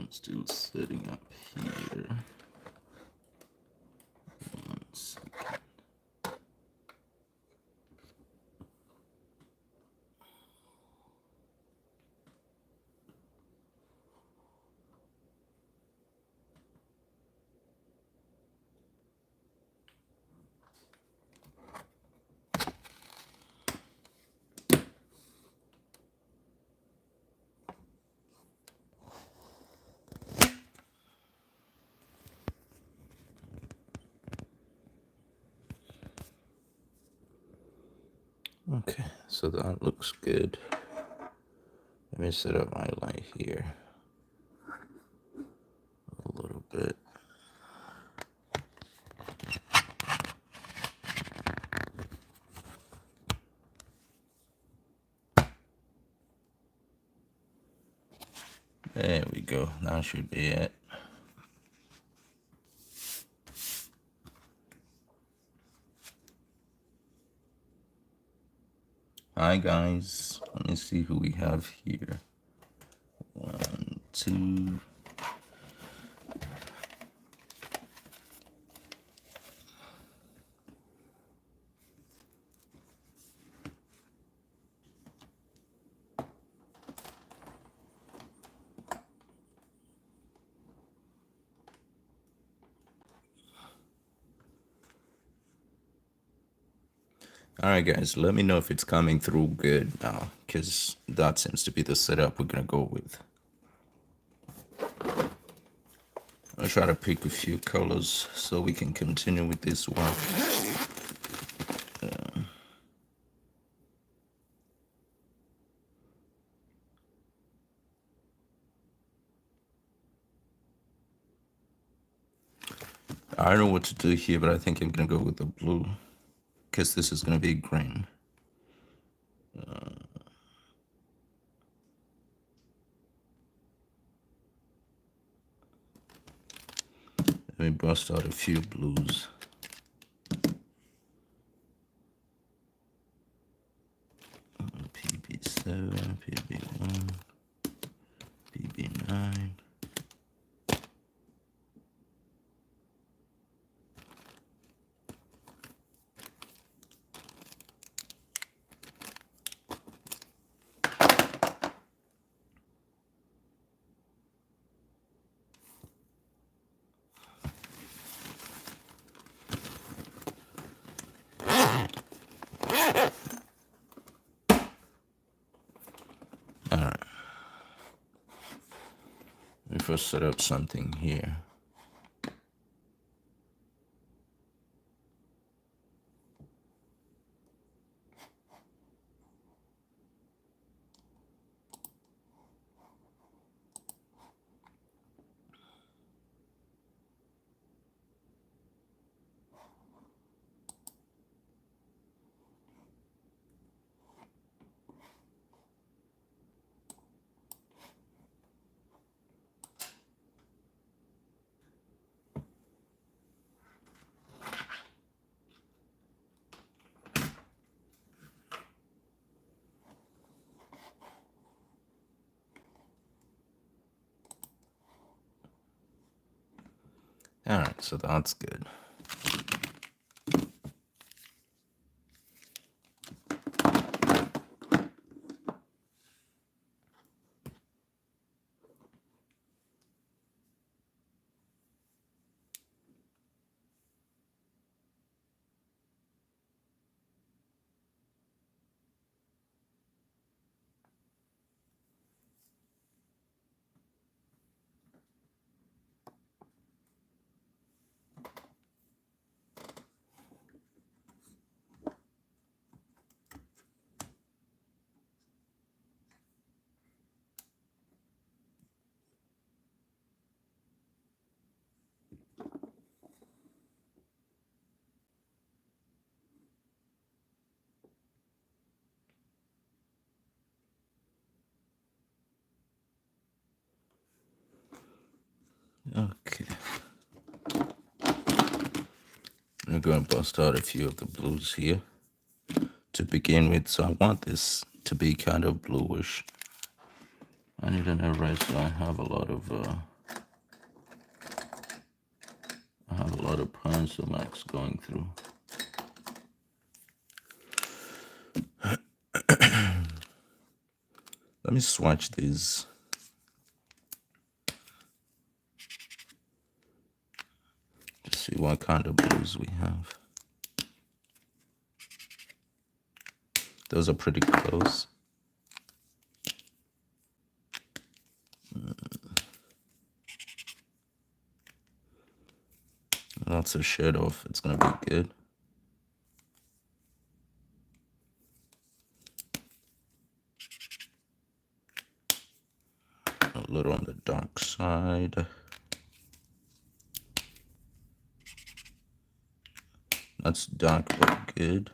Still setting up here. 1 second. Okay, so that looks good. Let me set up my light here a little bit. There we go. That should be it. Hi guys. Let me see who we have here. 1, 2. Alright guys, let me know if it's coming through good now, because that seems to be the setup we're gonna go with. I'll try to pick a few colors so we can continue with this one. I don't know what to do here, but I think I'm gonna go with the blue, because this is gonna be green. Let me bust out a few blues. PB7, PB1, PB9. Alright. Let me first set up something here. Alright, so that's good. Okay. I'm going to bust out a few of the blues here to begin with. So I want this to be kind of bluish. I need an eraser. I have a lot of have a lot of pencil marks going through. Let me swatch these. To see what kind of blues we have. Those are pretty close. Lots of shade off. It's gonna be good. A little on the dark side. That's dark but good.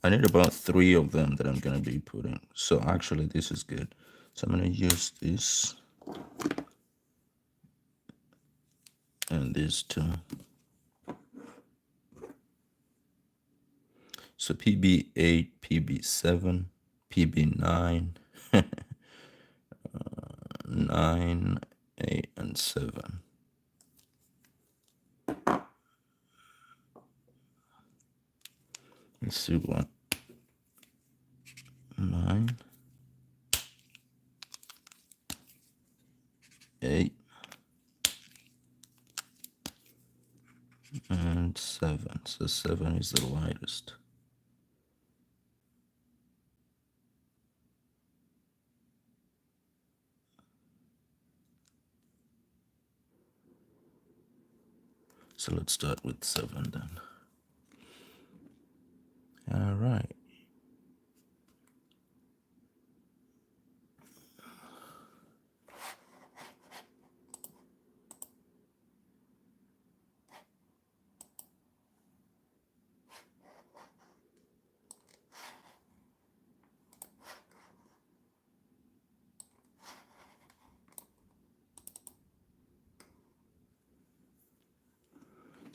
I need about 3 of them that I'm gonna be putting. So actually this is good. So I'm gonna use this and these two. So PB8, PB7, PB9, 9, 8, and 7. Let's see what 9, 8, and 7. So 7 is the lightest. So let's start with 7 then. All right.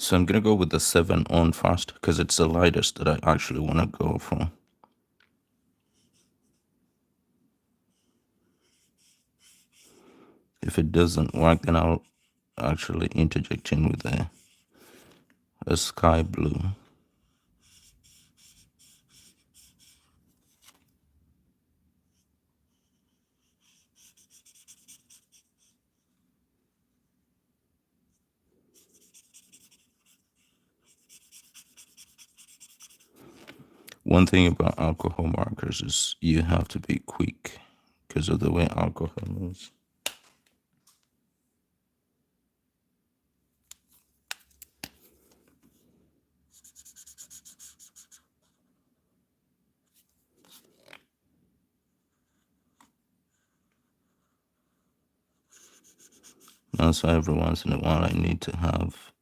So I'm gonna go with the 7 on first because it's the lightest that I actually want to go for. If it doesn't work, then I'll actually interject in with a sky blue. One thing about alcohol markers is you have to be quick because of the way alcohol moves. And so every once in a while I need to have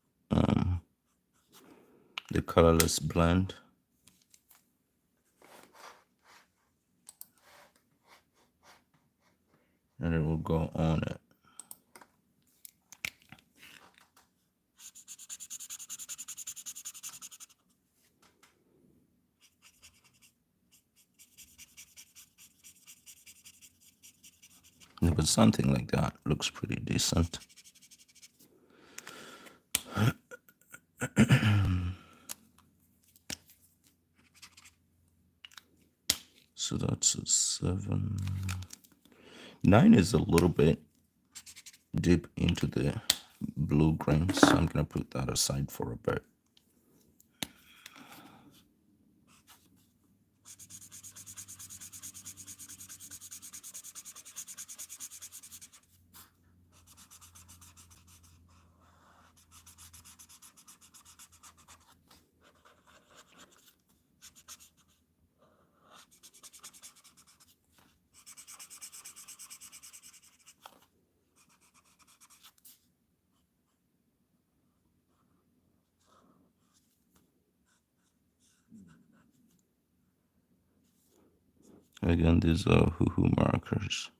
the colorless blend. And it will go on it. But something like that looks pretty decent. So that's a 7. 9 is a little bit deep into the blue green, so I'm gonna put that aside for a bit. Again, these are Ohuhu markers.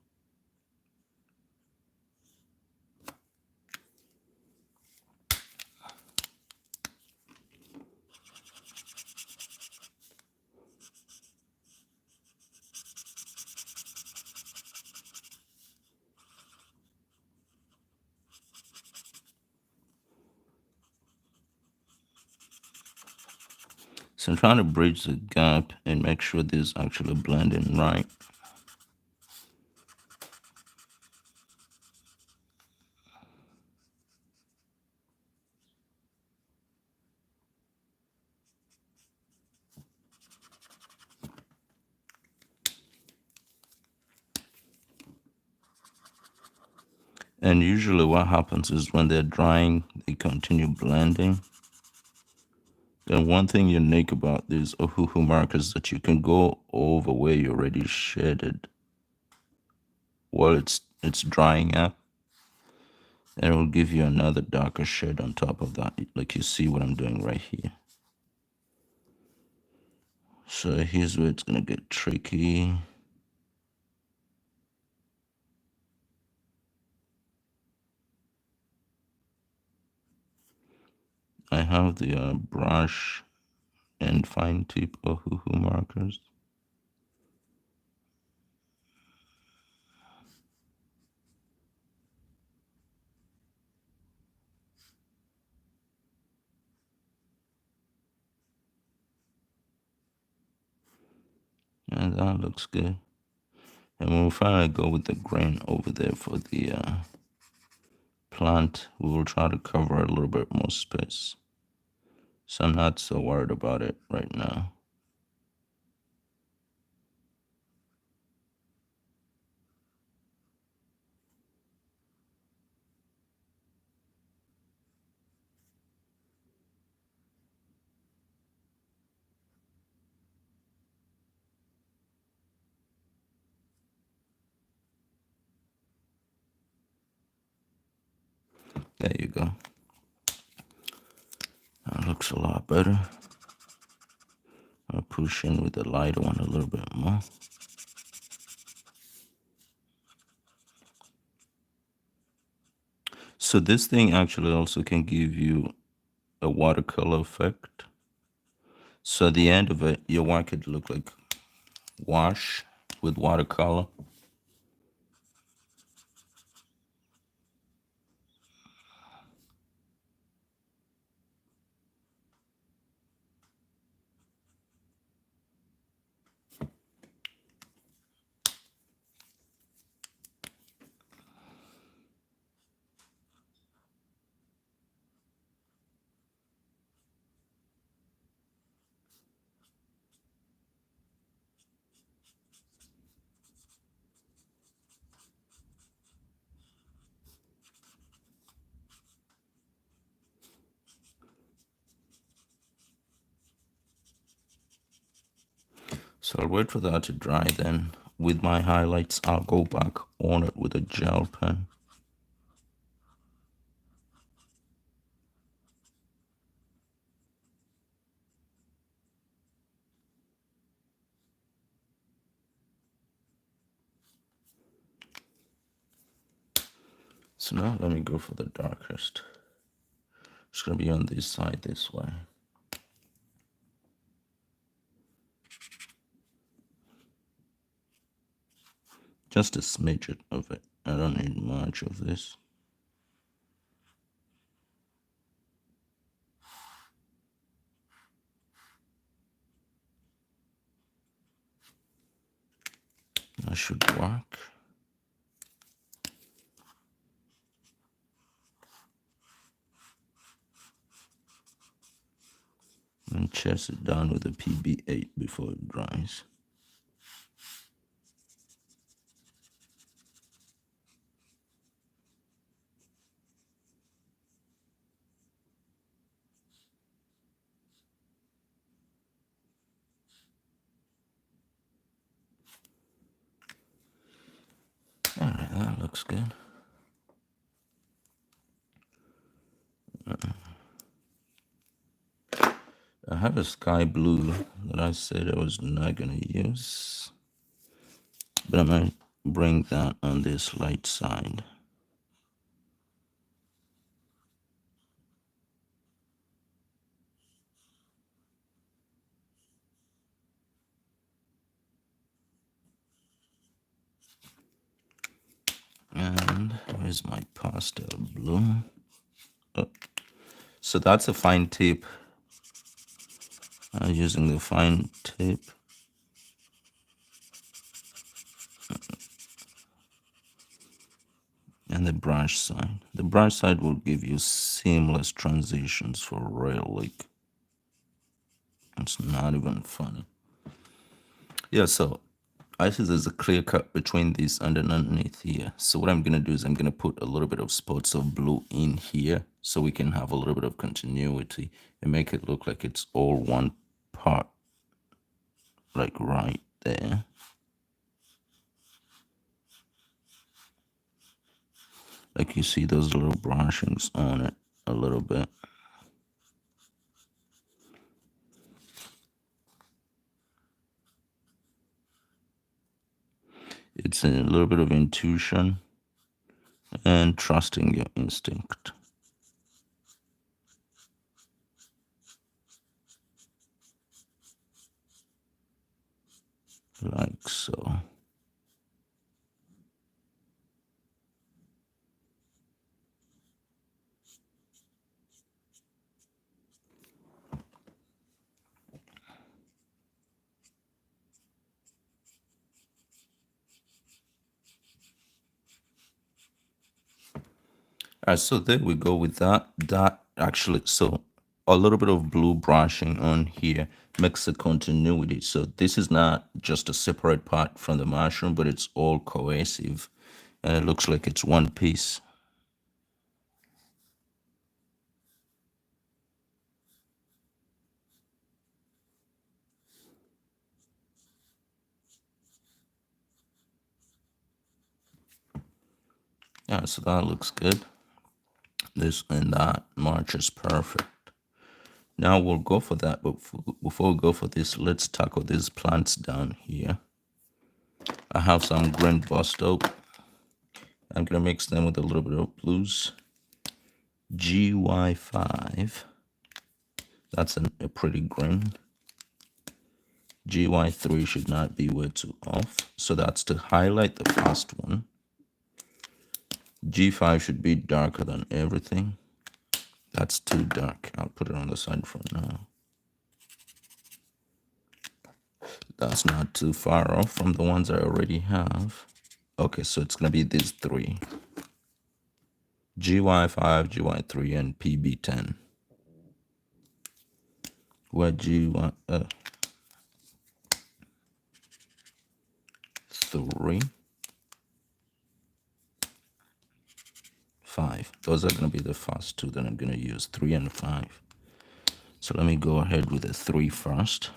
So I'm trying to bridge the gap and make sure this actually blending right. And usually what happens is when they're drying, they continue blending. And one thing unique about these Ohuhu markers is that you can go over where you already shaded while it's drying up, and it will give you another darker shade on top of that, like you see what I'm doing right here. So here's where it's gonna get tricky. I have the brush and fine tip Ohuhu markers. And that looks good. And when we finally go with the grain over there for the plant, we will try to cover a little bit more space. So I'm not so worried about it right now. There you go. That looks a lot better. I'll push in with the lighter one a little bit more. So this thing actually also can give you a watercolor effect. So at the end of it, your work could look like wash with watercolor. So I'll wait for that to dry, then with my highlights, I'll go back on it with a gel pen. So now let me go for the darkest. It's gonna be on this side this way. Just a smidget of it. I don't need much of this. That should work. And chest it down with a PB8 before it dries. Alright, that looks good. I have a sky blue that I said I was not gonna use, but I might bring that on this light side. And where's my pastel blue? Oh. So that's a fine tip using the fine tip. And the brush side. The brush side will give you seamless transitions for real. Like, it's not even funny. Yeah, so I see there's a clear cut between this and underneath here. So what I'm gonna do is I'm gonna put a little bit of spots of blue in here so we can have a little bit of continuity and make it look like it's all one part, like right there. Like you see those little brushings on it a little bit. It's a little bit of intuition and trusting your instinct. Like so. All right, so there we go with that. That actually, so a little bit of blue brushing on here makes a continuity. So this is not just a separate part from the mushroom, but it's all cohesive. And it looks like it's one piece. Yeah, so that looks good. This and that matches perfect. Now we'll go for that, but before we go for this, let's tackle these plants down here. I have some green bust up. I'm gonna mix them with a little bit of blues. GY5. That's a pretty green. GY3 should not be way too off. So that's to highlight the first one. G5 should be darker than everything. That's too dark. I'll put it on the side for now. That's not too far off from the ones I already have. Okay, so it's gonna be these three. GY5, GY3, and PB10. Where GY 3, 5. Those are gonna be the first two that I'm gonna use, 3 and 5. So let me go ahead with the 3 first.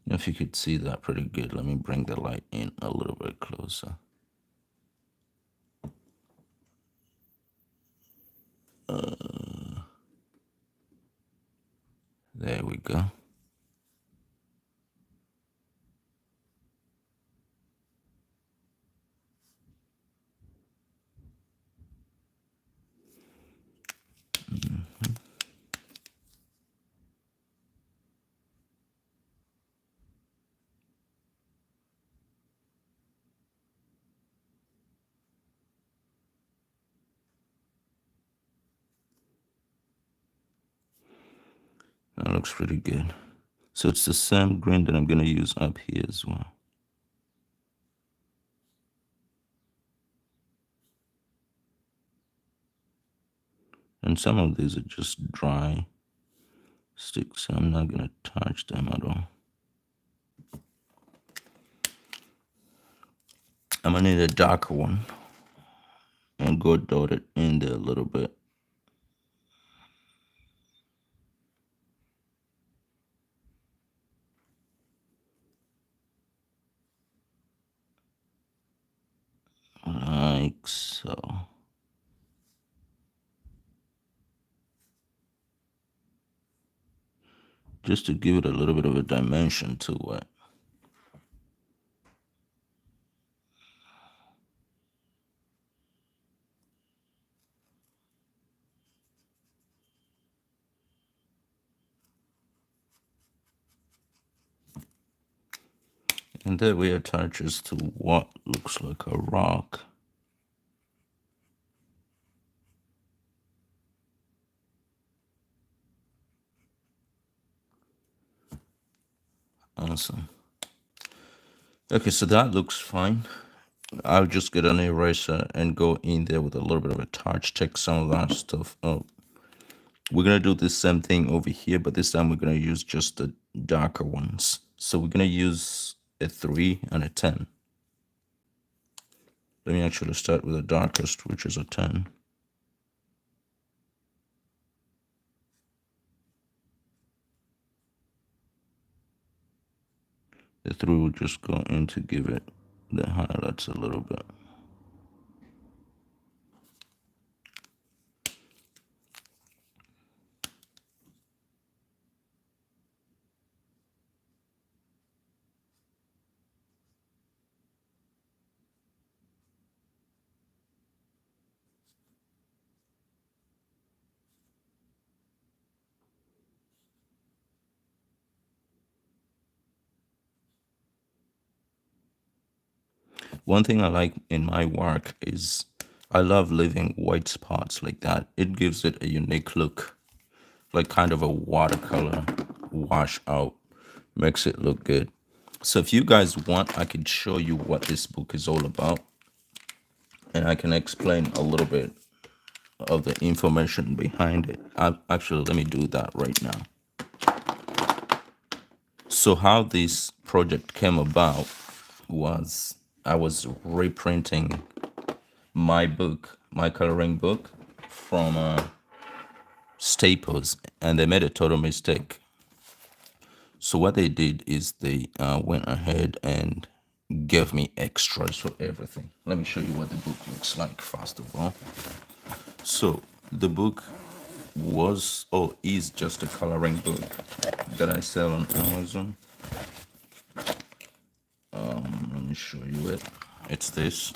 If you could see that pretty good, let me bring the light in a little bit closer. There we go. That looks pretty good. So it's the same green that I'm going to use up here as well. And some of these are just dry sticks, so I'm not going to touch them at all. I'm going to need a darker one and go dot it in there a little bit. Like so. Just to give it a little bit of a dimension to it. And then we attach this to what looks like a rock. Awesome. Okay, so that looks fine. I'll just get an eraser and go in there with a little bit of a touch, check some of that stuff out. We're going to do the same thing over here, but this time we're going to use just the darker ones. So we're going to use a 3 and a 10. Let me actually start with the darkest, which is a 10. The 3 will just go in to give it the highlights a little bit. One thing I like in my work is I love leaving white spots like that. It gives it a unique look, like kind of a watercolor wash out, makes it look good. So if you guys want, I could show you what this book is all about, and I can explain a little bit of the information behind it. Actually, let me do that right now. So how this project came about was I was reprinting my book, my coloring book, from Staples, and they made a total mistake. So what they did is they went ahead and gave me extras for everything. Let me show you what the book looks like first of all. So the book is just a coloring book that I sell on Amazon. Let me show you it. It's this.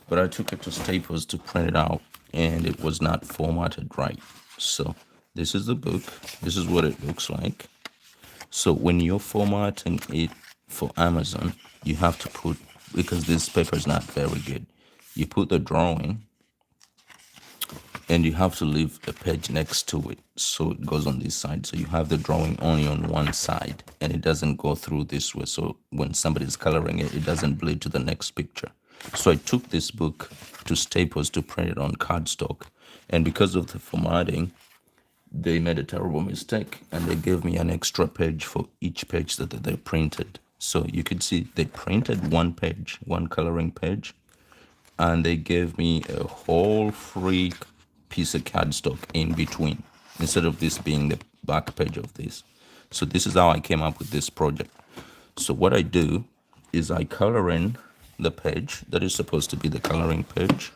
But I took it to Staples to print it out, and it was not formatted right. So this is the book. This is what it looks like. So when you're formatting it for Amazon, you have to put, because this paper is not very good, you put the drawing and you have to leave a page next to it so it goes on this side. So you have the drawing only on one side and it doesn't go through this way. So when somebody's coloring it, it doesn't bleed to the next picture. So I took this book to Staples to print it on cardstock, and because of the formatting, they made a terrible mistake and they gave me an extra page for each page that they printed. So you could see they printed one page, one coloring page, and they gave me a whole free piece of cardstock in between instead of this being the back page of this. So this is how I came up with this project. So what I do is I color in the page that is supposed to be the coloring page.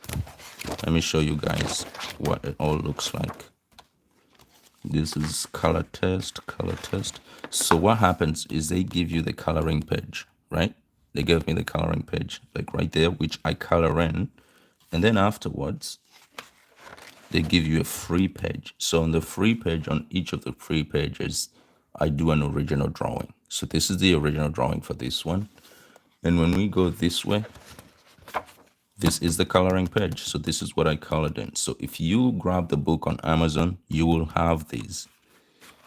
Let me show you guys what it all looks like. This is color test, color test. So what happens is they give you the coloring page, right? They gave me the coloring page, like right there, which I color in. And then afterwards, they give you a free page. So on the free page, on each of the free pages, I do an original drawing. So this is the original drawing for this one. And when we go this way, this is the coloring page. So this is what I colored in. So if you grab the book on Amazon, you will have these.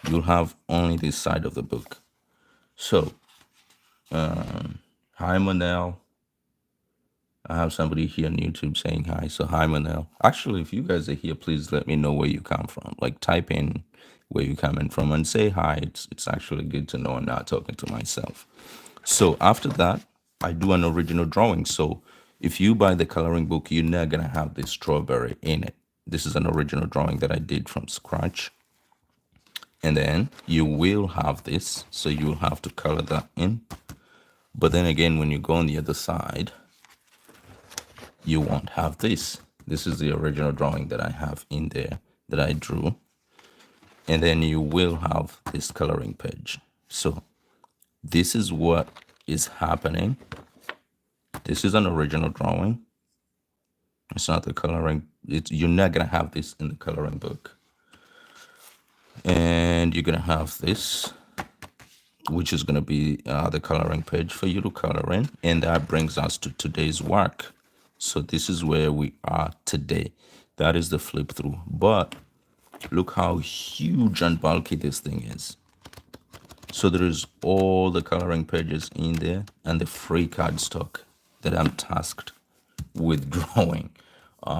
You'll have only this side of the book. So, hi Manel. I have somebody here on YouTube saying hi. So hi Manel. Actually, if you guys are here, please let me know where you come from. Like type in where you're coming from and say hi. It's actually good to know I'm not talking to myself. So after that, I do an original drawing. So if you buy the coloring book, you're not gonna have this strawberry in it. This is an original drawing that I did from scratch. And then you will have this, so you will have to color that in. But then again, when you go on the other side, you won't have this. This is the original drawing that I have in there that I drew. And then you will have this coloring page. So this is what is happening. This is an original drawing. It's not the coloring. You're not gonna have this in the coloring book. And you're gonna have this, which is gonna be the coloring page for you to color in. And that brings us to today's work. So this is where we are today. That is the flip through. But look how huge and bulky this thing is. So there is all the coloring pages in there and the free cardstock that I'm tasked with drawing,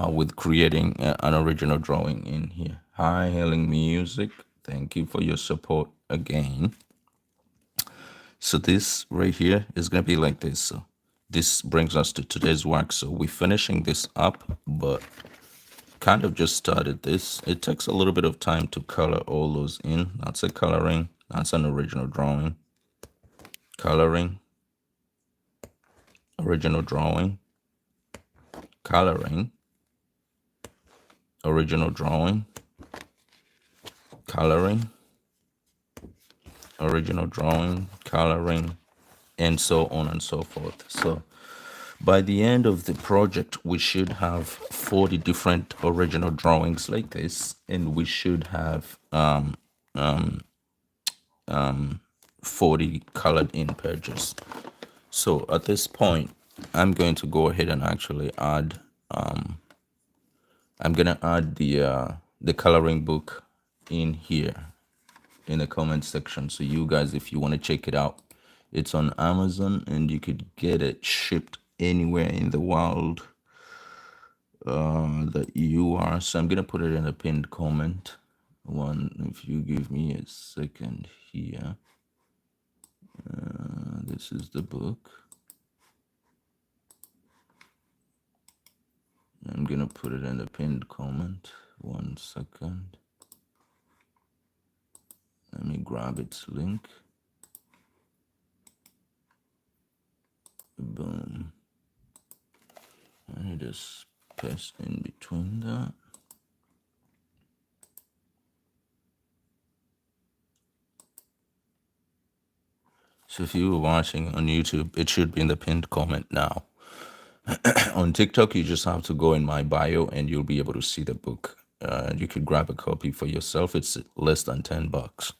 with creating an original drawing in here. Hi, Hailing Music. Thank you for your support again. So this right here is going to be like this. So this brings us to today's work. So we're finishing this up, but kind of just started this. It takes a little bit of time to color all those in. That's a coloring. That's an original drawing. Coloring. Original drawing. Coloring. Original drawing. Coloring. Original drawing. Coloring. And so on and so forth. So by the end of the project, we should have 40 different original drawings like this, and we should have 40 colored in pages. So at this point, I'm going to go ahead and actually add, I'm going to add the coloring book in here in the comment section. So you guys, if you want to check it out, it's on Amazon and you could get it shipped anywhere in the world that you are. So I'm going to put it in a pinned comment. If you give me a second here. This is the book. I'm gonna put it in the pinned comment. 1 second. Let me grab its link. Boom. I need a space in between that. So if you were watching on YouTube, it should be in the pinned comment now. On TikTok, you just have to go in my bio and you'll be able to see the book. You could grab a copy for yourself. It's less than $10.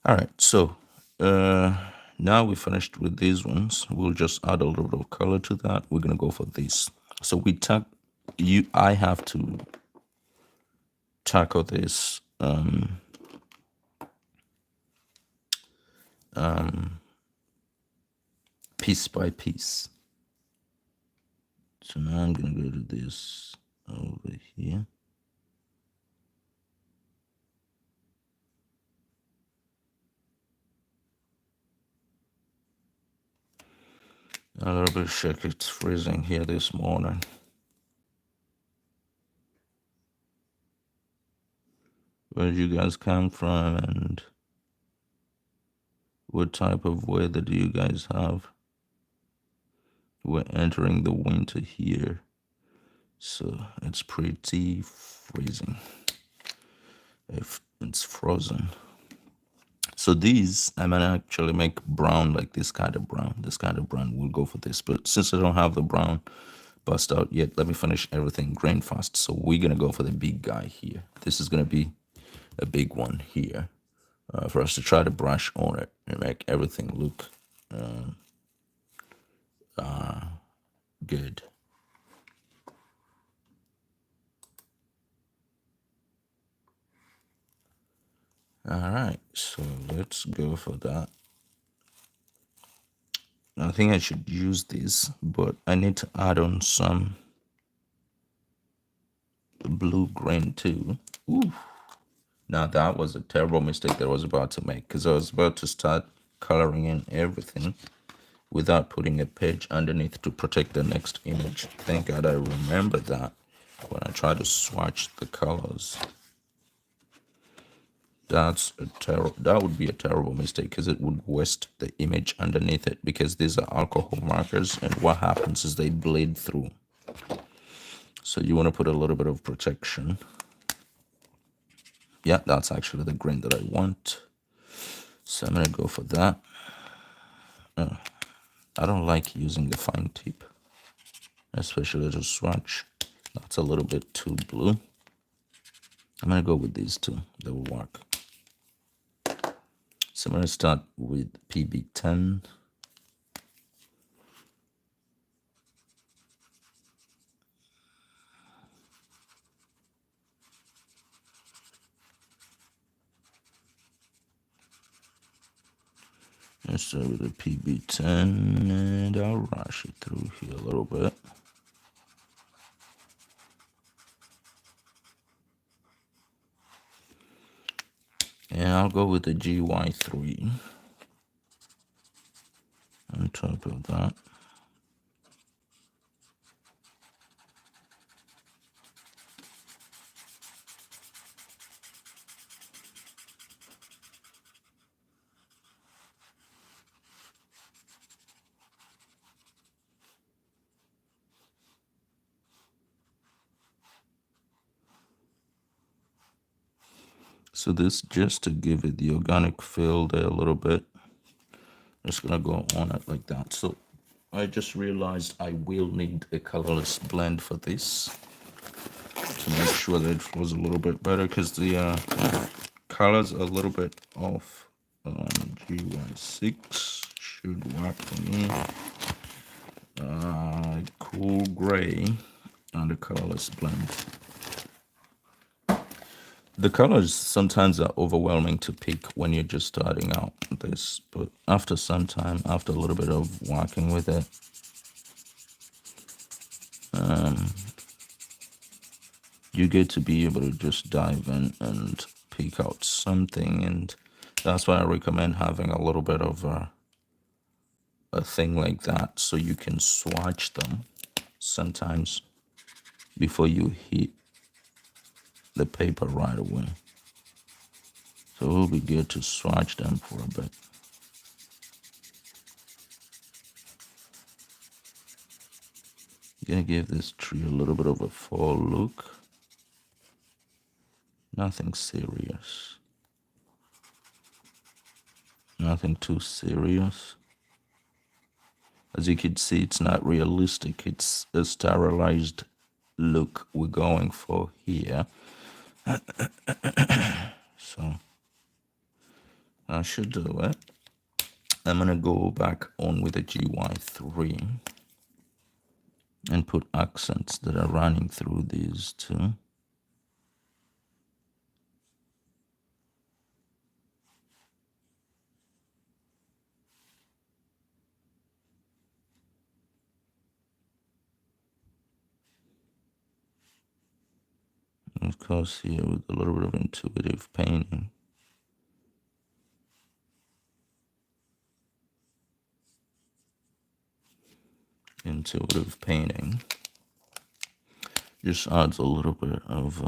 All right, so now we finished with these ones. We'll just add a little bit of color to that. We're gonna go for this. So I have to tackle this piece by piece. So now I'm gonna go to this over here. A little bit shook. It's freezing here this morning. Where did you guys come from and what type of weather do you guys have? We're entering the winter here, so it's pretty freezing. If it's frozen. So these, I'm gonna actually make brown, like this kind of brown. This kind of brown, we'll go for this. But since I don't have the brown bust out yet, let me finish everything grain fast. So we're gonna go for the big guy here. This is gonna be a big one here for us to try to brush on it and make everything look good. All right, so let's go for that. I think I should use this, but I need to add on some blue green too. Ooh. Now that was a terrible mistake that I was about to make, because I was about to start coloring in everything without putting a page underneath to protect the next image. Thank God I remembered that when I try to swatch the colors. That would be a terrible mistake, because it would waste the image underneath it, because these are alcohol markers and what happens is they bleed through. So you want to put a little bit of protection. Yeah, that's actually the green that I want. So I'm going to go for that. I don't like using the fine tip, especially to swatch. That's a little bit too blue. I'm going to go with these two. They will work. So I'm going to start with PB10. Let's start with a PB10 and I'll rush it through here a little bit. And I'll go with the GY3 on top of that. So this just to give it the organic feel there a little bit. Just gonna go on it like that. So I just realized I will need a colorless blend for this to make sure that it was a little bit better, because the colors are a little bit off. GY6 should work for me. Cool gray and the colorless blend. The colors sometimes are overwhelming to pick when you're just starting out with this, but after some time, after a little bit of working with it, you get to be able to just dive in and pick out something. And that's why I recommend having a little bit of a thing like that, so you can swatch them sometimes before you hit the paper right away. So it will be good to swatch them for a bit. Gonna give this tree a little bit of a fall look. Nothing serious. Nothing too serious. As you can see, it's not realistic. It's a sterilized look we're going for here. So I should do it. I'm gonna go back on with a GY3 and put accents that are running through these two. Of course, here with a little bit of intuitive painting. Intuitive painting just adds a little bit of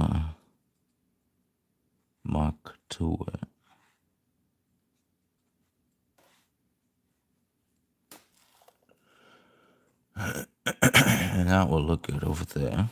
mark to it. And that will look good over there.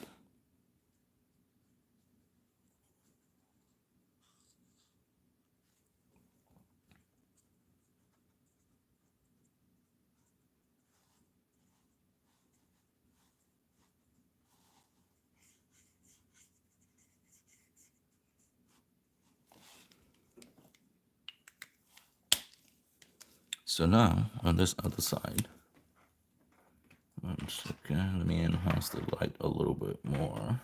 So now, on this other side, one second, let me enhance the light a little bit more.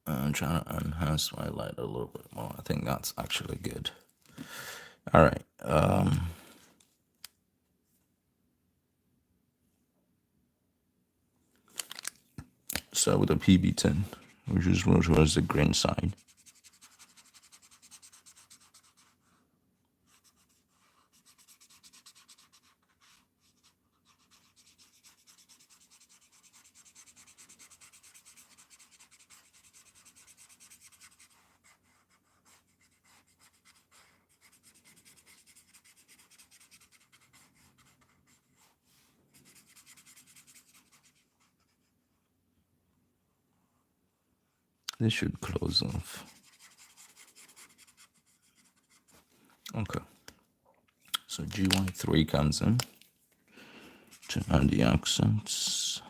I'm trying to enhance my light a little bit more. I think that's actually good. All right. Start with a PB10, which is more towards the green side. This should close off. Okay. So GY3 comes in to add the accents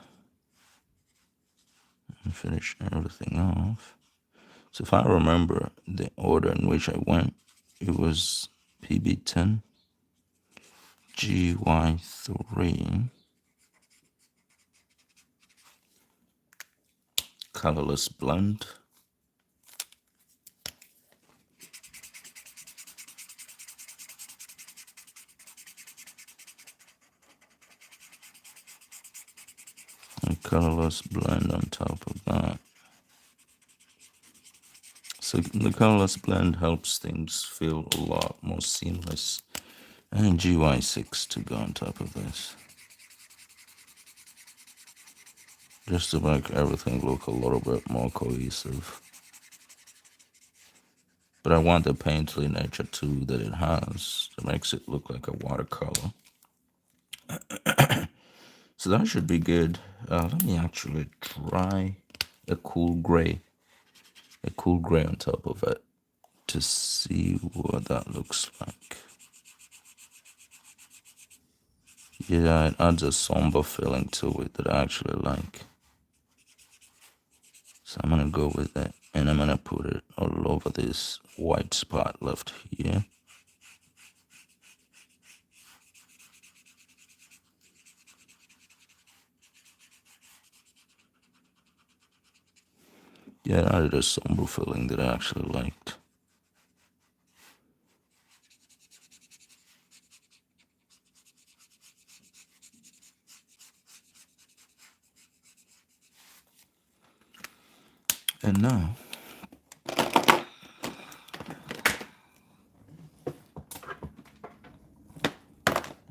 and finish everything off. So if I remember the order in which I went, it was PB10, GY3, colorless blend. A colorless blend on top of that. So the colorless blend helps things feel a lot more seamless. And GY6 to go on top of this. Just to make everything look a little bit more cohesive. But I want the painterly nature too that it has. That makes it look like a watercolor. So that should be good. Let me actually try a cool gray. A cool gray on top of it to see what that looks like. Yeah, it adds a somber feeling to it that I actually like. So I'm gonna go with it and I'm gonna put it all over this white spot left here. Yeah, it added a somber feeling that I actually liked. And now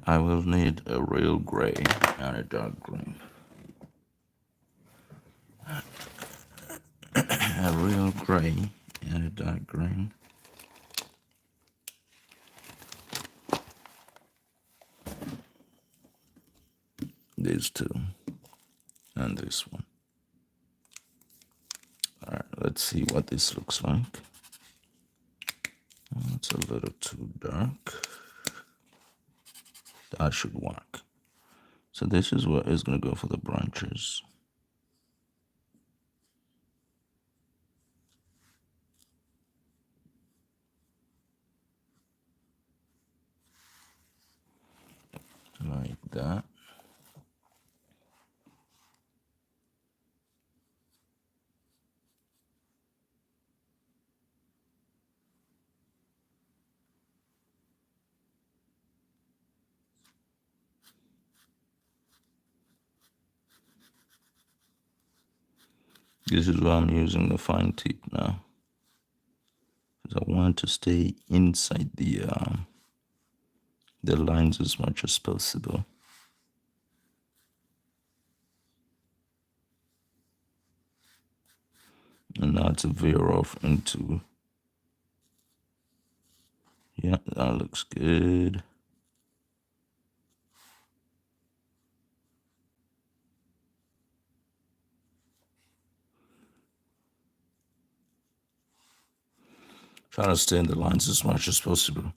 I will need a real gray and a dark green. A real gray and a dark green. These two and this one. Alright, let's see what this looks like. It's a little too dark. That should work. So this is what is going to go for the branches. Like that. This is why I'm using the fine tip now. Because I want to stay inside the lines as much as possible. And now to veer off into, yeah, that looks good. Try to stay in the lines as much as possible.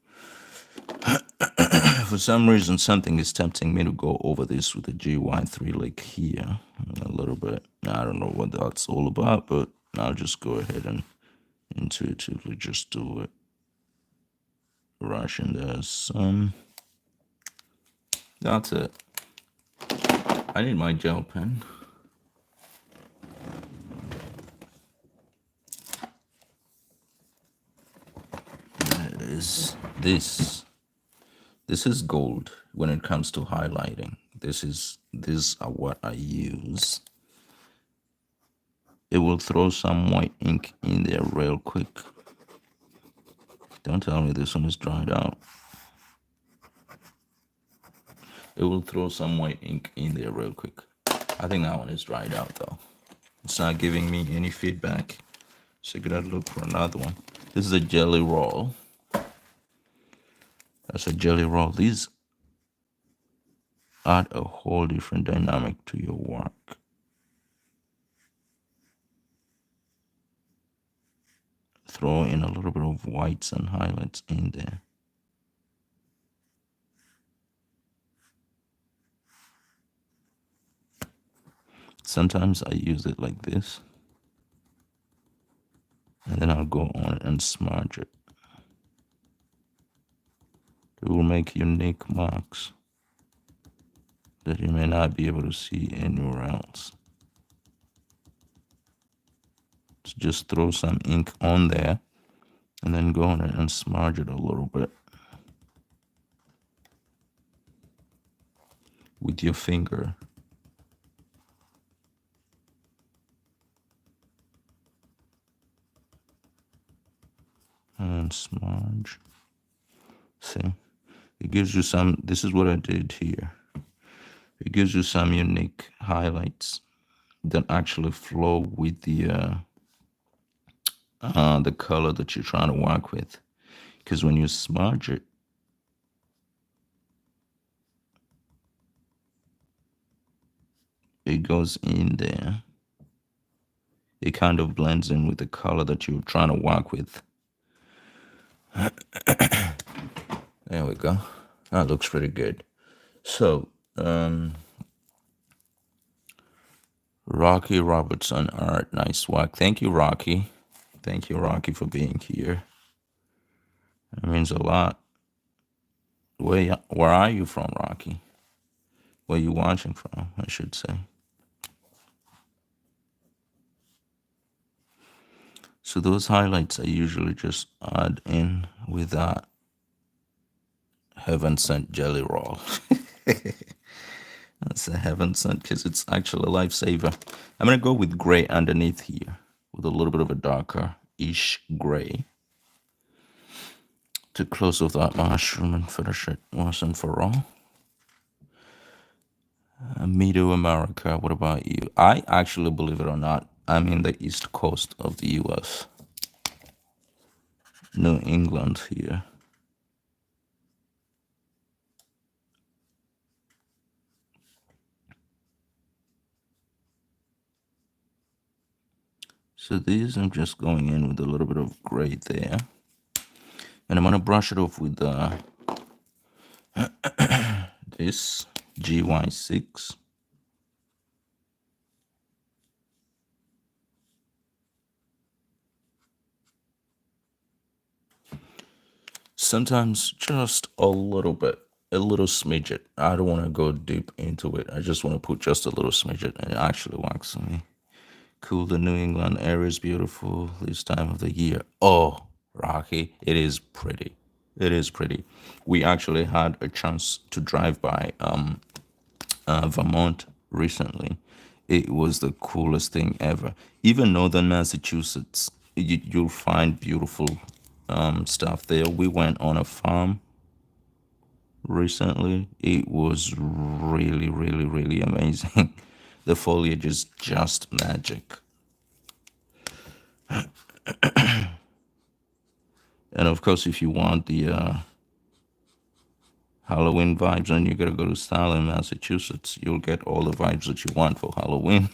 For some reason, something is tempting me to go over this with a GY3 like here a little bit. I don't know what that's all about, but I'll just go ahead and intuitively just do it. Rush in there some. That's it. I need my gel pen. There it is. This is gold when it comes to highlighting. These are what I use. It will throw some white ink in there real quick. Don't tell me this one is dried out. It will throw some white ink in there real quick. I think that one is dried out though. It's not giving me any feedback. So I gotta look for another one. This is a jelly roll. That's a jelly roll. These add a whole different dynamic to your work. Throw in a little bit of whites and highlights in there. Sometimes I use it like this. And then I'll go on and smudge it. It will make unique marks that you may not be able to see anywhere else. just throw some ink on there and then go on it and smudge it a little bit with your finger. And smudge. See, it gives you some, this is what I did here. It gives you some unique highlights that actually flow with the color that you're trying to work with. Because when you smudge it, it goes in there. It kind of blends in with the color that you're trying to work with. There we go. That looks pretty good. So, Rocky Robertson art, nice work. Thank you, Rocky. Thank you, Rocky, for being here. It means a lot. Where are you from, Rocky? Where are you watching from, I should say. So those highlights I usually just add in with that heaven sent jelly roll. That's a heaven sent because it's actually a lifesaver. I'm gonna go with gray underneath here with a little bit of a darker-ish gray to close off that mushroom and finish it once and for all. Middle America, what about you? I actually, believe it or not, I'm in the east coast of the US. New England here. So these I'm just going in with a little bit of gray there. And I'm gonna brush it off with this GY6. Sometimes just a little bit, a little smidget. I don't want to go deep into it. I just want to put just a little smidget, and it actually works for me. Cool, the New England area is beautiful this time of the year. Oh, Rocky, it is pretty. It is pretty. We actually had a chance to drive by Vermont recently. It was the coolest thing ever. Even northern Massachusetts, you'll find beautiful stuff there. We went on a farm recently. It was really, really, really amazing. The foliage is just magic. And of course, if you want the Halloween vibes, then you gotta go to Salem, Massachusetts. You'll get all the vibes that you want for Halloween.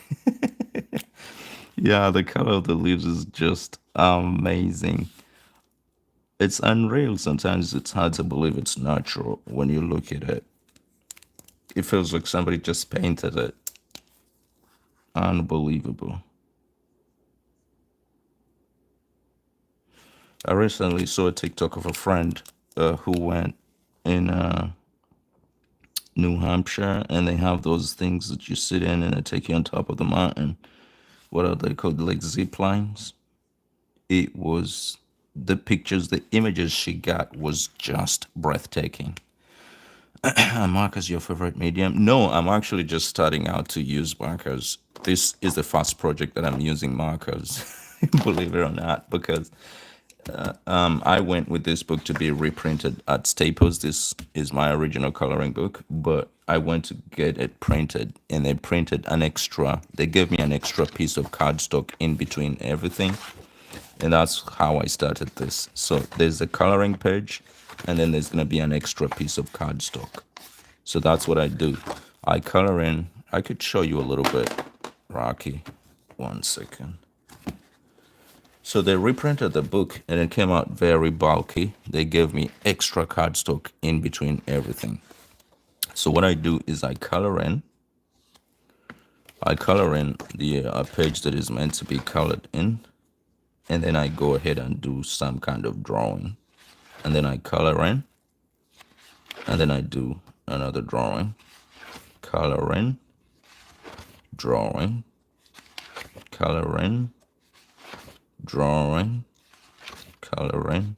Yeah, the color of the leaves is just amazing. It's unreal. Sometimes it's hard to believe it's natural when you look at it. It feels like somebody just painted it. Unbelievable. I recently saw a TikTok of a friend who went in New Hampshire, and they have those things that you sit in and they take you on top of the mountain. What are they called? Like zip lines. It was the pictures, the images she got was just breathtaking. Markers, your favorite medium? No, I'm actually just starting out to use markers. This is the first project that I'm using markers, believe it or not, because I went with this book to be reprinted at Staples. This is my original coloring book, but I went to get it printed, and they printed an extra. They gave me an extra piece of cardstock in between everything, and that's how I started this. So there's a coloring page, and then there's gonna be an extra piece of cardstock. So that's what I do. I color in. I could show you a little bit, Rocky. 1 second. So they reprinted the book and it came out very bulky. They gave me extra cardstock in between everything. So what I do is I color in. I color in the page that is meant to be colored in. And then I go ahead and do some kind of drawing. And then I color in. And then I do another drawing. Color in. Drawing. Color in. drawing, coloring,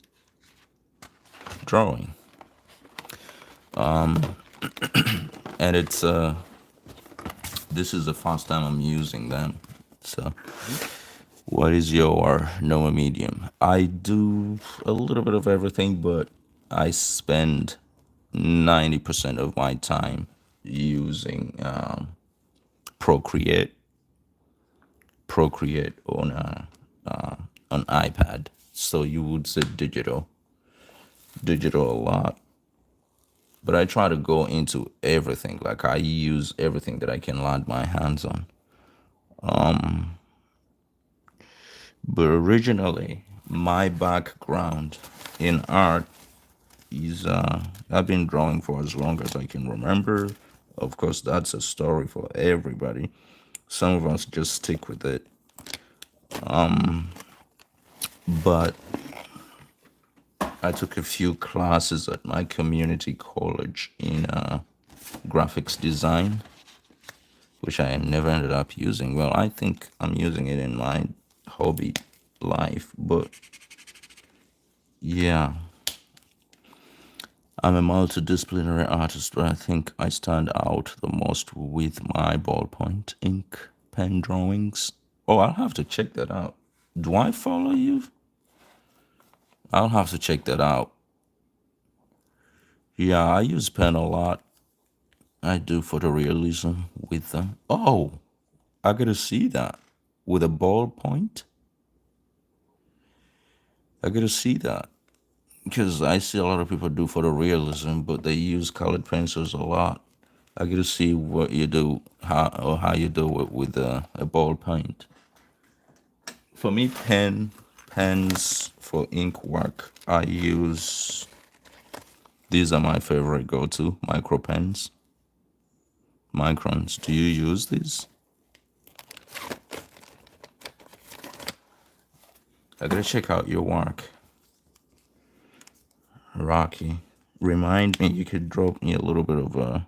drawing. And this is the first time I'm using them. So, what is your Noah medium? I do a little bit of everything, but I spend 90% of my time using Procreate, Procreate on iPad. So you would say digital a lot. But I try to go into everything. Like I use everything that I can land my hands on. But originally, my background in art is I've been drawing for as long as I can remember. Of course, that's a story for everybody. Some of us just stick with it. But I took a few classes at my community college in graphics design, which I never ended up using. Well, I think I'm using it in my hobby life, but yeah, I'm a multidisciplinary artist, but I think I stand out the most with my ballpoint ink pen drawings. Oh, I'll have to check that out. Do I follow you? I'll have to check that out. Yeah, I use pen a lot. I do photorealism with them. Oh, I gotta see that. With a ballpoint? I gotta see that. Because I see a lot of people do photorealism, but they use colored pencils a lot. I get to see what you do, how you do it with a ball paint. For me, pens for ink work, I use these are my favorite go-to micro pens. Microns. Do you use these? I gotta check out your work, Rocky. Remind me, you could drop me a little bit of a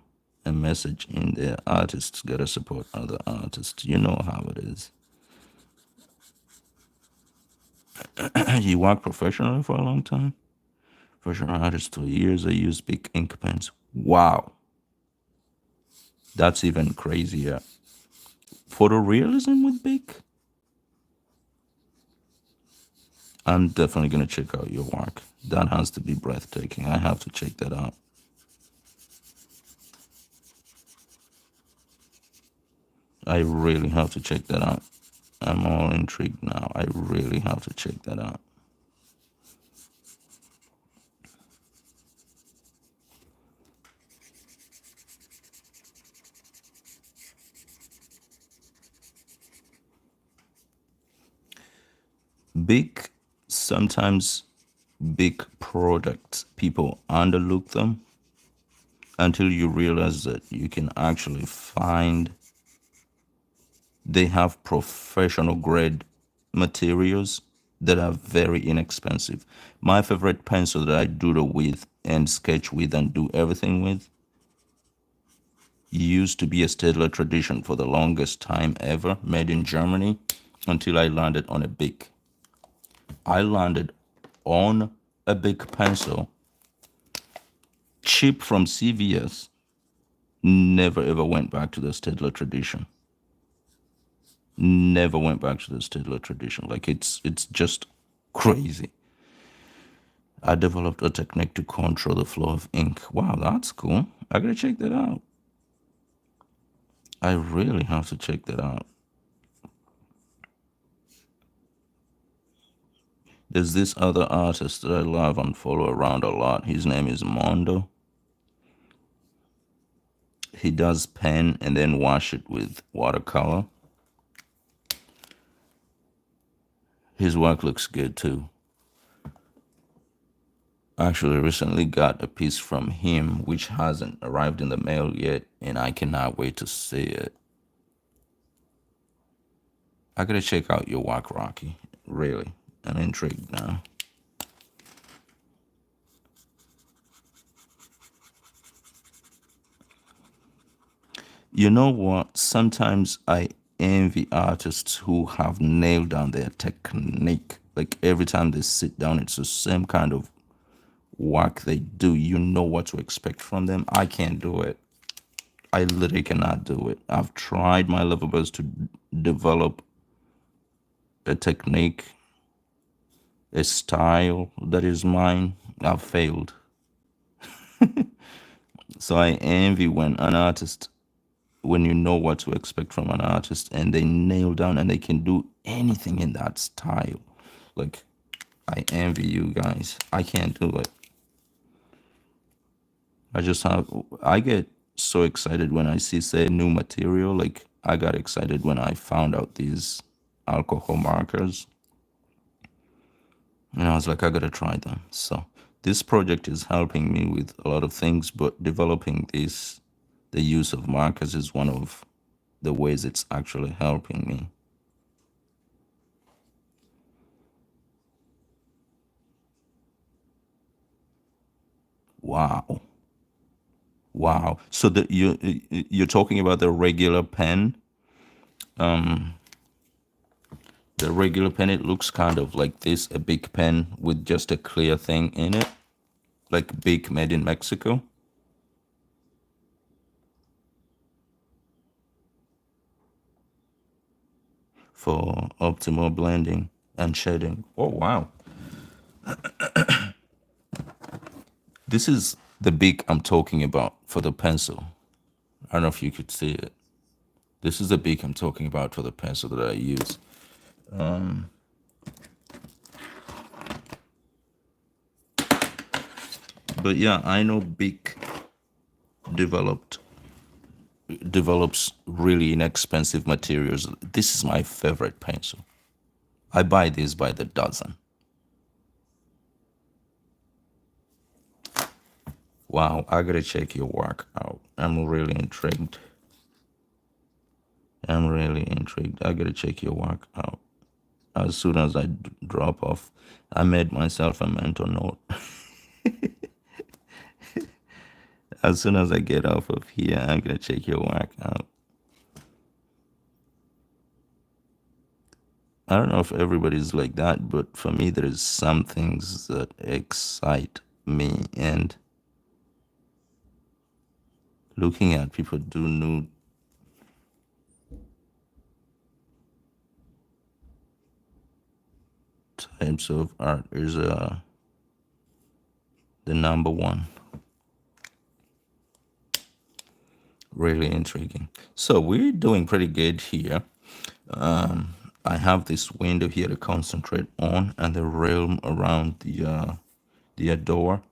message in there. Artists gotta support other artists. You know how it is. You work professionally for a long time? Professional artist 2 years. I use big ink pens. Wow, that's even crazier. Photorealism with big? I'm definitely gonna check out your work. That has to be breathtaking. I have to check that out. I really have to check that out. I'm all intrigued now. I really have to check that out. Big, sometimes big products, people underlook them until you realize that you can actually find they have professional grade materials that are very inexpensive. My favorite pencil that I doodle with and sketch with and do everything with used to be a Stedler tradition for the longest time ever, made in Germany, until I landed on a big. I landed on a big pencil, cheap from CVS, never ever went back to the Stedler tradition. Never went back to the Stedler tradition. Like it's just crazy. I developed a technique to control the flow of ink. Wow, that's cool. I gotta check that out. I really have to check that out. There's this other artist that I love and follow around a lot. His name is Mondo. He does pen and then wash it with watercolor. His work looks good too. Actually, recently got a piece from him which hasn't arrived in the mail yet, and I cannot wait to see it. I gotta check out your work, Rocky. Really, I'm intrigued now. You know what? Sometimes envy artists who have nailed down their technique. Like every time they sit down, it's the same kind of work they do. You know what to expect from them. I can't do it. I literally cannot do it. I've tried my level best to develop a technique, a style that is mine. I've failed. So I envy when you know what to expect from an artist and they nail down and they can do anything in that style. Like, I envy you guys. I can't do it. I get so excited when I see, say, new material. Like, I got excited when I found out these alcohol markers. And I was like, I gotta try them. So this project is helping me with a lot of things, but developing the use of markers is one of the ways it's actually helping me. Wow. Wow. So you're talking about the regular pen? The regular pen, it looks kind of like this, a big pen with just a clear thing in it, like big made in Mexico for optimal blending and shading. Oh, wow. This is the big I'm talking about for the pencil. I don't know if you could see it. This is the beak I'm talking about for the pencil that I use. But yeah, I know Bic developed develops really inexpensive materials. This is my favorite pencil. I buy these by the dozen. Wow, I gotta check your work out. I'm really intrigued. I'm really intrigued. I gotta check your work out. As soon as I drop off, I made myself a mental note. As soon as I get off of here, I'm gonna check your work out. I don't know if everybody's like that, but for me, there's some things that excite me, and looking at people do new types of art is the number one. Really intriguing. So we're doing pretty good here. I have this window here to concentrate on, and the realm around the door.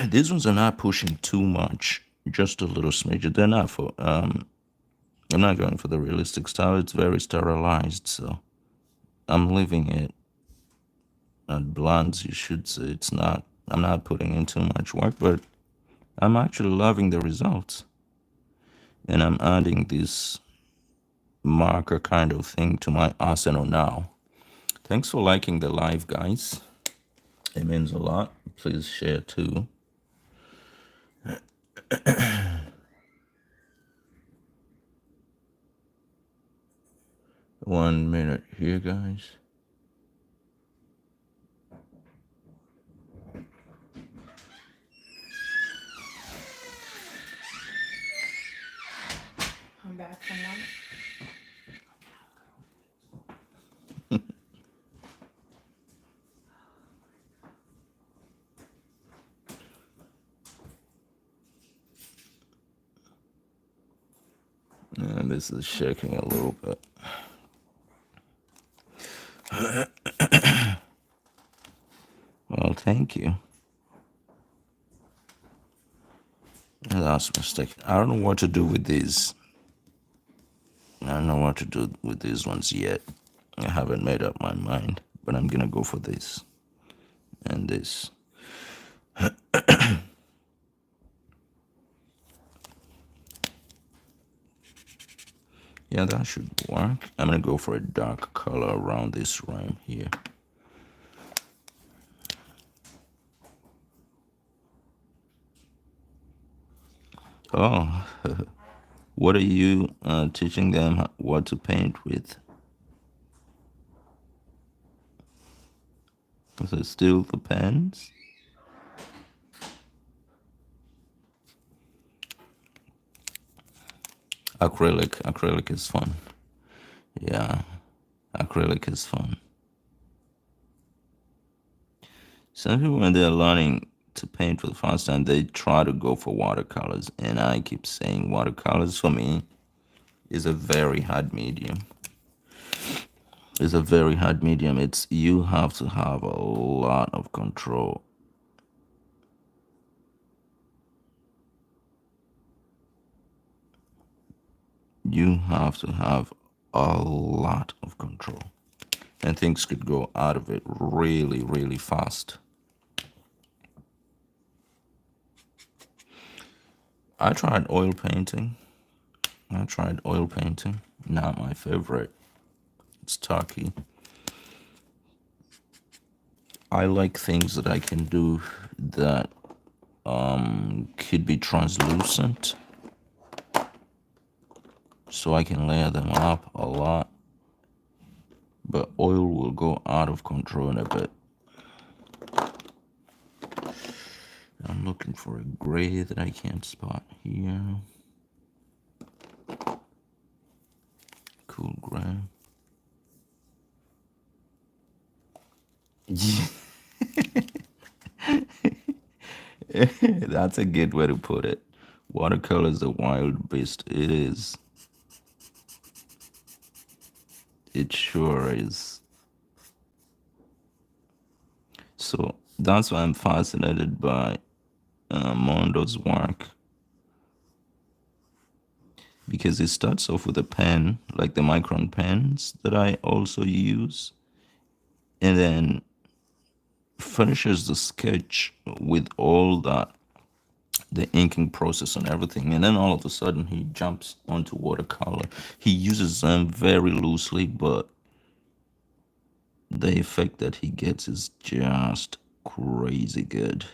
These ones are not pushing too much, just a little smidge. They're not for. I'm not going for the realistic style. It's very sterilized, so I'm leaving it at blondes. You should say it's not. I'm not putting in too much work, but I'm actually loving the results. And I'm adding this marker kind of thing to my arsenal now. Thanks for liking the live, guys. It means a lot. Please share too. 1 minute here, guys. I'm back from lunch. And this is shaking a little bit. Well, thank you. That's a mistake. I don't know what to do with these. I don't know what to do with these ones yet. I haven't made up my mind, but I'm gonna go for this and this. Yeah, that should work. I'm gonna go for a dark color around this rim here. Oh, What are you teaching them what to paint with? Is it still the pens? Acrylic is fun. Yeah, acrylic is fun. Some people, when they're learning to paint for the first time, they try to go for watercolors, and I keep saying watercolors for me is a very hard medium. It's a very hard medium. It's you have to have a lot of control. You have to have a lot of control, and things could go out of it really, really fast. I tried oil painting. Not my favorite. It's tacky. I like things that I can do that could be translucent, so I can layer them up a lot. But oil will go out of control in a bit. I'm looking for a gray that I can't spot here. Cool gray. That's a good way to put it. Watercolor is a wild beast. It is. It sure is. So that's why I'm fascinated by Mondo's work, because it starts off with a pen, like the micron pens that I also use, and then finishes the sketch with all that, the inking process and everything, and then all of a sudden he jumps onto watercolor. He uses them very loosely, but the effect that he gets is just crazy good.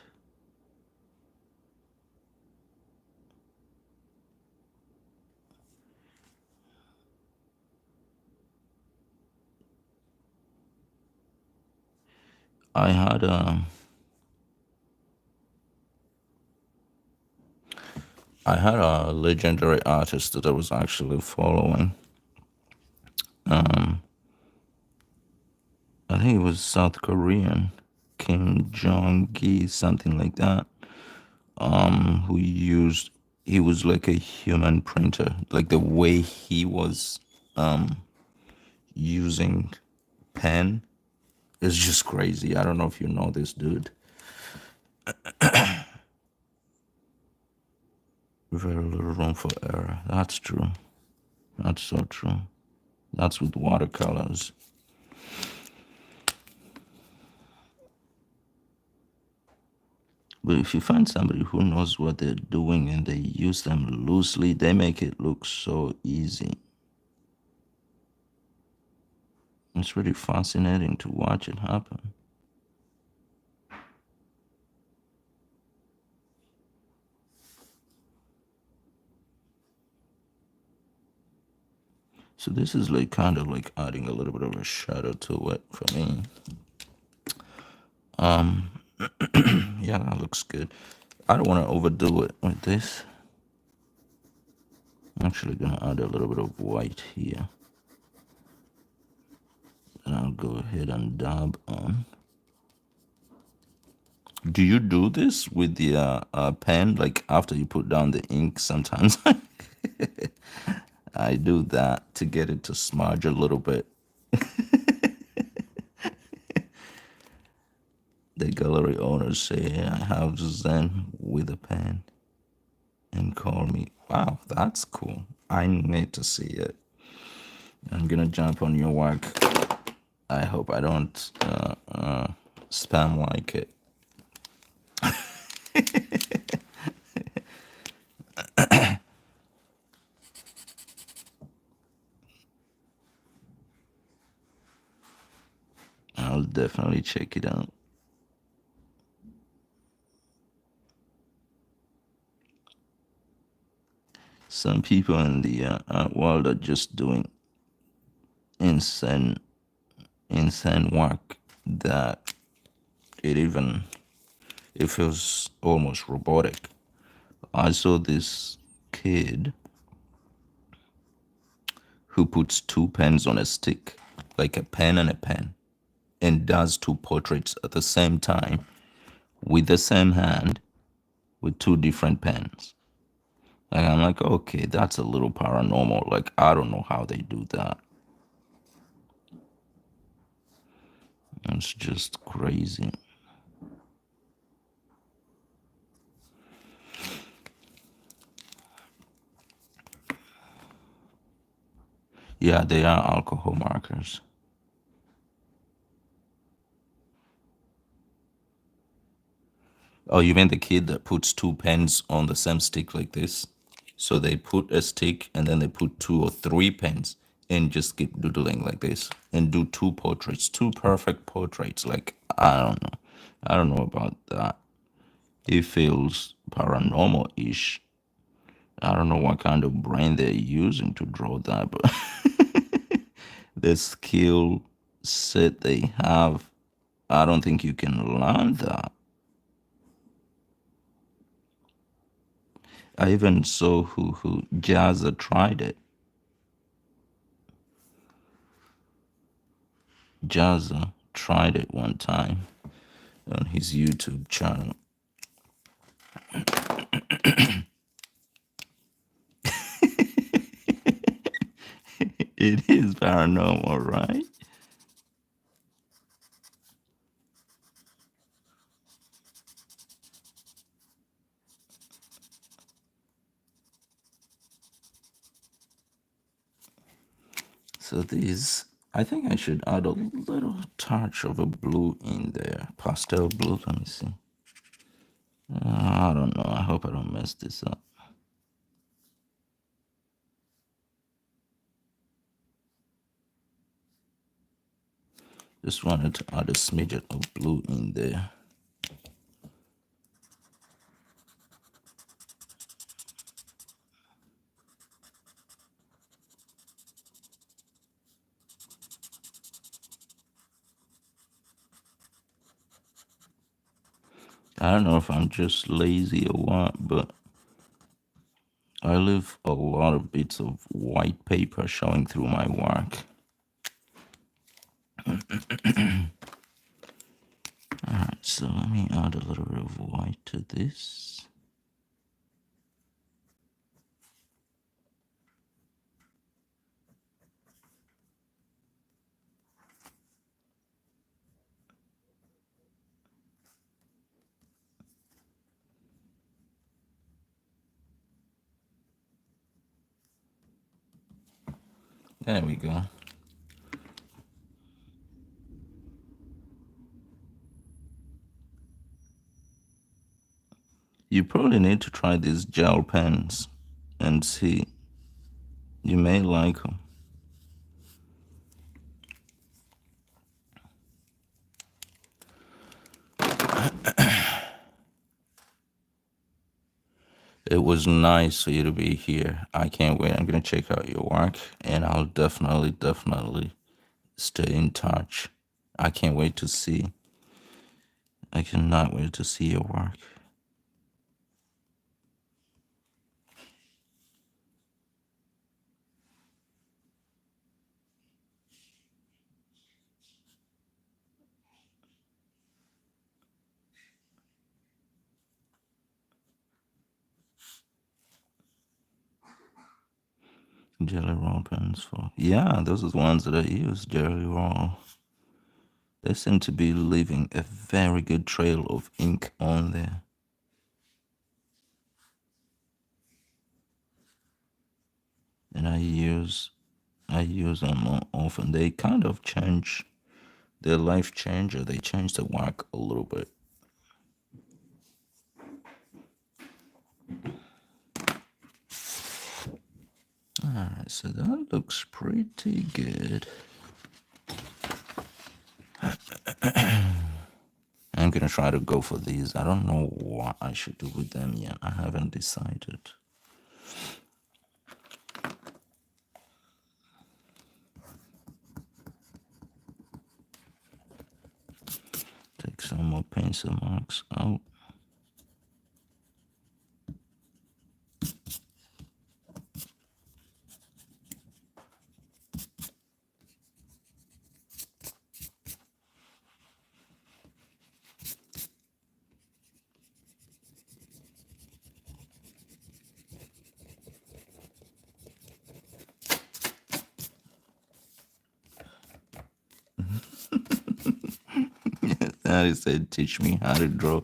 I had a I had a legendary artist that I was actually following. I think it was South Korean, Kim Jong-gi, something like that. Who used, he was like a human printer, like the way he was using pen is just crazy. I don't know if you know this dude. Very little room for error. That's true. That's so true. That's with watercolors. But if you find somebody who knows what they're doing and they use them loosely, they make it look so easy. It's really fascinating to watch it happen. So this is like kind of like adding a little bit of a shadow to it for me. Yeah, that looks good. I don't want to overdo it with this. I'm actually gonna add a little bit of white here. And I'll go ahead and dab on. Do you do this with the pen, like after you put down the ink sometimes? I do that to get it to smudge a little bit. The gallery owners say I have Zen with a pen and call me. Wow, that's cool. I need to see it. I'm gonna jump on your work. I hope I don't spam like it. I'll definitely check it out. some people in the art world are just doing insane, insane work that it even it feels almost robotic. I saw this kid who puts two pens on a stick, like a pen and a pen, and does two portraits at the same time with the same hand with two different pens. Like I'm like, okay, that's a little paranormal. Like I don't know how they do that. It's just crazy. Yeah, they are alcohol markers. Oh, you mean the kid that puts two pens on the same stick like this? So they put a stick and then they put two or three pens and just keep doodling like this and do two portraits, two perfect portraits. Like, I don't know. I don't know about that. It feels paranormal ish. I don't know what kind of brain they're using to draw that, but the skill set they have, I don't think you can learn that. I even saw who Jazza tried it. Jazza tried it one time on his YouTube channel. It is paranormal, right? So these, I think I should add a little touch of a blue in there. Pastel blue, let me see. I don't know. I hope I don't mess this up. Just wanted to add a smidget of blue in there. I don't know if I'm just lazy or what, but I leave a lot of bits of white paper showing through my work. Alright, so let me add a little bit of white to this. There we go. You probably need to try these gel pens and see. You may like them. It was nice for you to be here. I can't wait. I'm going to check out your work and I'll definitely stay in touch. I can't wait to see. I cannot wait to see your work. Jelly roll pens for. Yeah, those are the ones that I use. Jelly roll. They seem to be leaving a very good trail of ink on there. And I use them more often. They kind of change their life changer. They change the work a little bit. Alright, so that looks pretty good. I'm gonna try to go for these. I don't know what I should do with them yet. I haven't decided. some more pencil marks out. That is said, teach me how to draw.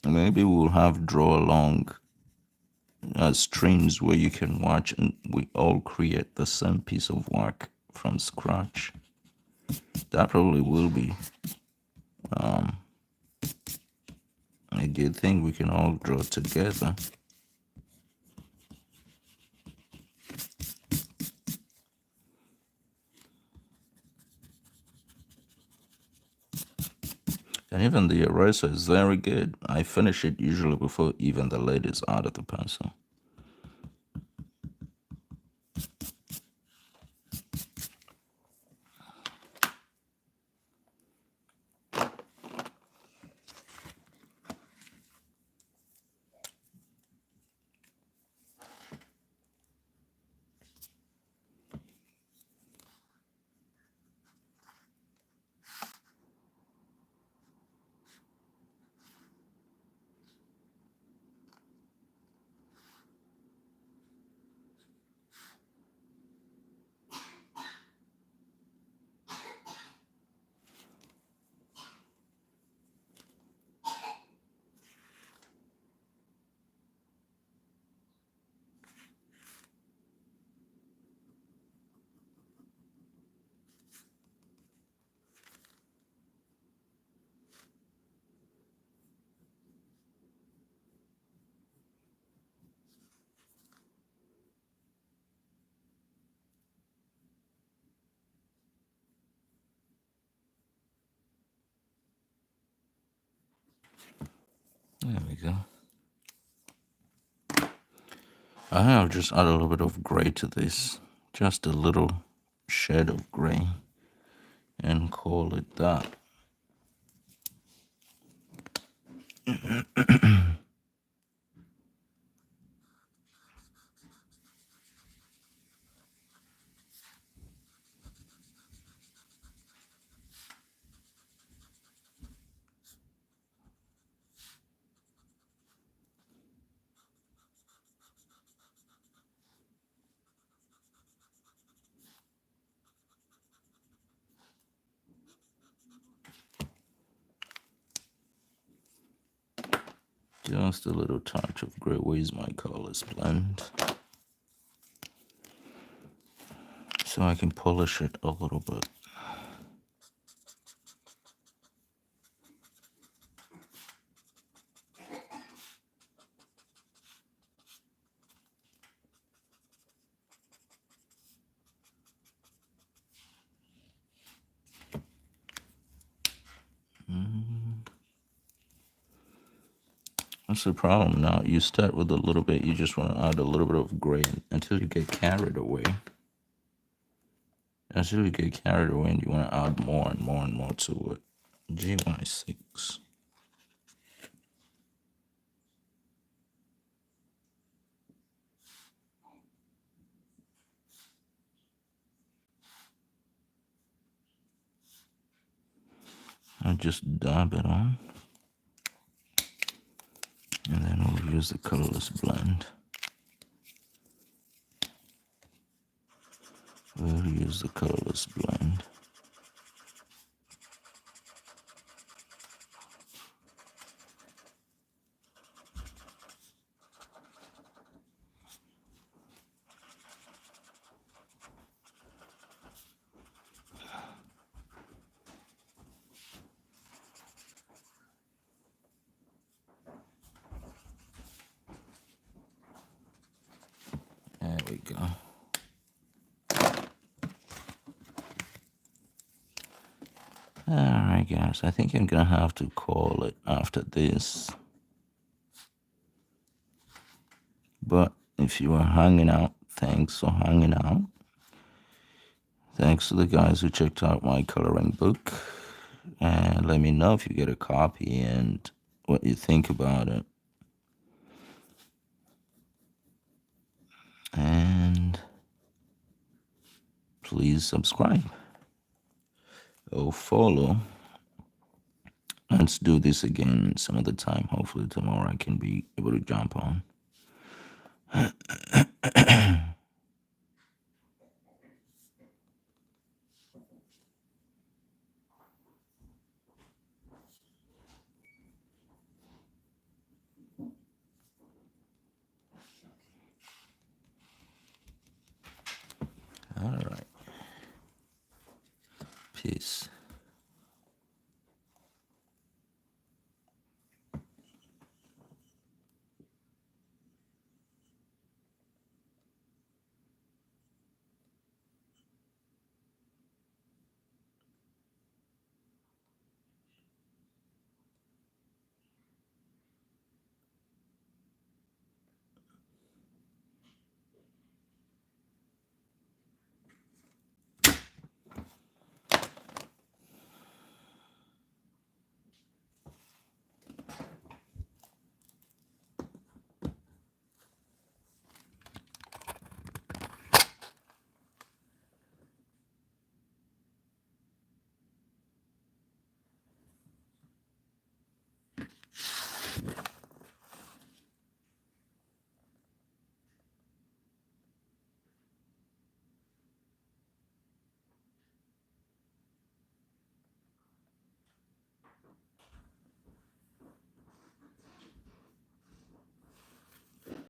Maybe we'll have draw along streams where you can watch and we all create the same piece of work from scratch. That probably will be a good thing. We can all draw together. And even the eraser is very good. I finish it usually before even the lid is out of the pencil. There we go. I'll just add a little bit of gray to this. Just a little shade of gray. And call it that. Just a little touch of gray. Where's my colors blend? So I can polish it a little bit. That's the problem now. You start with a little bit, you just want to add a little bit of gray until you get carried away. Until you get carried away and you want to add more and more and more to it. GY6. I just dab it on. And then we'll use the colorless blend. We'll use the colorless blend. There we go. Alright guys, I think I'm gonna have to call it after this. But if you are hanging out, thanks for hanging out. Thanks to the guys who checked out my coloring book. and let me know if you get a copy and what you think about it. And please subscribe or follow. Let's do this again some other time. Hopefully tomorrow I can be able to jump on. All right. Peace.